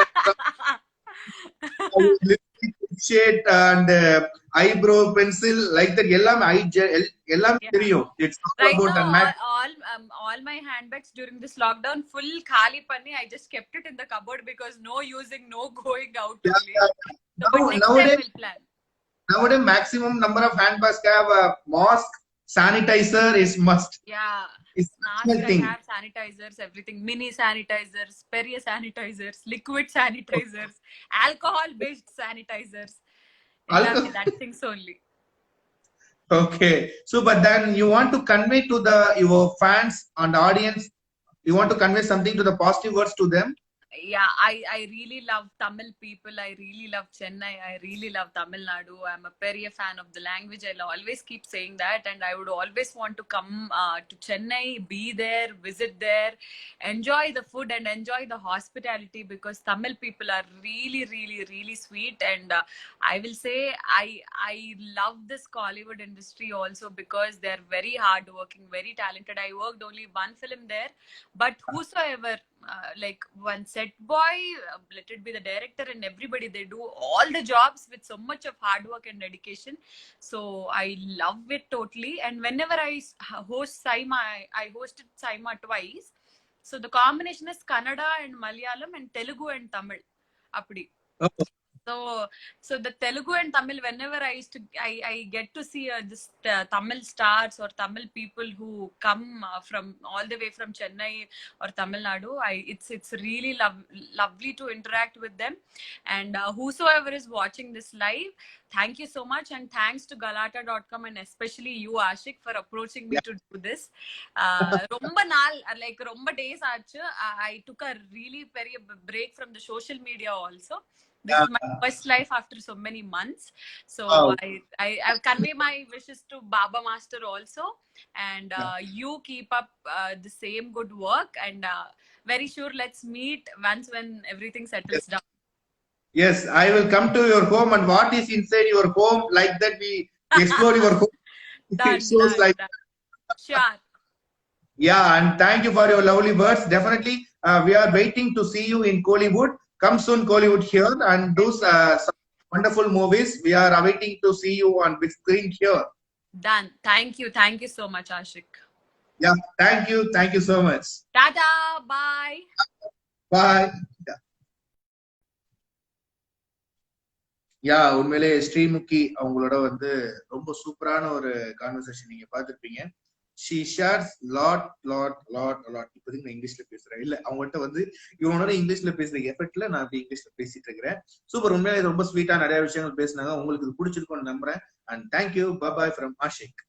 Shade and eyebrow pencil like that. It's right now, all my handbags during this lockdown full khali panni. I just kept it in the cupboard because no using, no going out. Only. So, next time we'll plan. Nowadays, maximum number of handbags have a mask, sanitizer is must. Yeah. Mask, I have sanitizers, everything. Mini sanitizers, Perrier sanitizers, liquid sanitizers, alcohol-based sanitizers. That things only. Okay. So, but then you want to convey to your fans and audience, you want to convey something to the positive words to them? Yeah, I really love Tamil people. I really love Chennai. I really love Tamil Nadu. I'm a very fan of the language. I'll always keep saying that. And I would always want to come to Chennai, be there, visit there, enjoy the food and enjoy the hospitality because Tamil people are really sweet. And I will say I love this Kollywood industry also because they're very hardworking, very talented. I worked only one film there, but whosoever like one set set boy, let it be the director and everybody, they do all the jobs with so much of hard work and dedication. So I love it totally. And whenever I host Saima, I hosted Saima twice. So the combination is Kannada and Malayalam and Telugu and Tamil. Apdi. So the Telugu and Tamil, whenever I get to see this Tamil stars or Tamil people who come from all the way from Chennai or Tamil Nadu, it's really lovely to interact with them. And whosoever is watching this live, thank you so much, and thanks to Galata.com and especially you, Ashik, for approaching me to do this. Romba naal, like romba days achu, I took a really very break from the social media also. This is my first life after so many months. So I convey my wishes to Baba Master also. And you keep up the same good work. And very sure let's meet once when everything settles down. Yes, I will come to your home, and what is inside your home, like that we explore your home. Done. Sure. Yeah, and thank you for your lovely words. Definitely, we are waiting to see you in Kollywood. Come soon, Kollywood here, and do some wonderful movies. We are awaiting to see you on big screen here. Done. Thank you so much, Ashik. Yeah, thank you so much. Tata, bye. Bye. யா உண்மையிலே ஸ்ரீமுகி அவங்களோட வந்து ரொம்ப சூப்பரான ஒரு conversation நீங்க பார்த்திருப்பீங்க. she shares lot இப்போதைக்கு நான் இங்கிலீஷ்ல பேசுறேன், இல்ல அவங்கள்ட்ட வந்து இவனோட இங்கிலீஷ்ல பேசுற எஃபெக்ட்ல நான் அப்படி இங்கிலீஷ்ல பேசிட்டு இருக்கிறேன். சூப்பர், உண்மையிலே ரொம்ப ஸ்வீட்டா நிறைய விஷயங்கள் பேசினாங்க. உங்களுக்கு இது பிடிச்சிருக்கும்னு நம்புறேன். And thank you. Bye from Ashiq.